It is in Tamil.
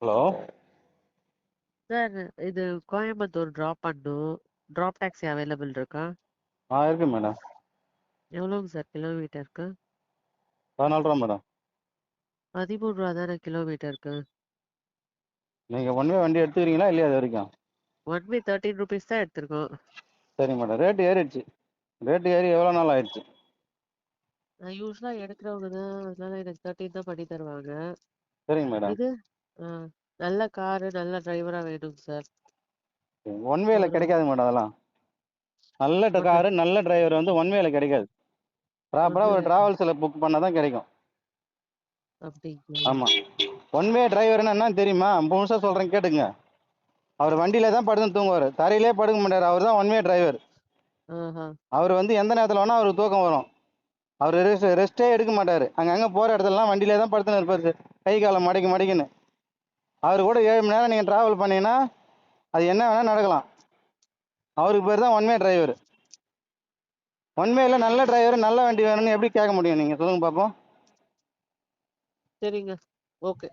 ஹலோ. சார் இது கோயம்புத்தூர் ட்ராப் பண்ணும். ட்ராப் டாக்ஸி அவைலபிள் இருக்கா? இருக்கு மேடம். எவ்வளோங்க சார் கிலோமீட்டருக்கு? 14 ரூபா மேடம். 13 ரூபா தானே கிலோமீட்டருக்கு? நீங்கள் ஒன் வே வண்டி எடுத்துக்கிறீங்களா இல்லையா அது வரைக்கும்? ஒன் வே 13 ருபீஸ் தான் எடுத்திருக்கோம். சரி மேடம், ரேட்டு ஏறிடுச்சு. ரேட்டு ஏறி எவ்வளோ நாள் ஆயிடுச்சு? நான் யூஸ்வலா எடுக்கிறவங்க தான், அதனால எனக்கு 13 தான் பண்ணி தருவாங்க. சரிங்க மேடம். இது ஆ, நல்ல காரு நல்ல டிரைவரா வேணுங்க சார். ஒன் வேல ஒரு கிடைக்காது மேடம். அதெல்லாம் நல்ல ஒன்று காரு நல்ல டிரைவர் வந்து ஒன் வேல கிடைக்காது. ப்ராப்பராக ஒரு ஒன்று டிராவல்ஸில் புக் பண்ணால் தான் கிடைக்கும். அப்படிங்களா? ஆமாம். ஒன் வே டிரைவர்னா என்ன தெரியுமா? முழுசாக சொல்கிறேன் கேட்டுங்க. அவர் வண்டியில தான் படுத்து தூங்குவார், தரையிலே படுக்க மாட்டார். அவர் தான் ஒன் வே டிரைவர். ஆஹா. அவர் வந்து எந்த நேரத்தில் வேணால் அவருக்கு தூக்கம் வரும். அவர் ரெஸ்ட்டே எடுக்க மாட்டார். அங்கங்கே போகிற இடத்துலலாம் வண்டியிலே தான் படுத்துன்னு இருப்பார், கை காலை மடக்கி மடக்கின்னு. அவர் கூட 7 மணி நேரம் நீங்கள் ட்ராவல் பண்ணீங்கன்னா அது என்ன வேணால் நடக்கலாம். அவருக்கு பேர் தான் ஒன் வே டிரைவர். ஒன் வேல நல்ல டிரைவர் நல்ல வண்டி வேணும்னு எப்படி கேட்க முடியும்? நீங்கள் சொல்லுங்கள் பார்ப்போம். சரிங்க. ஓகே.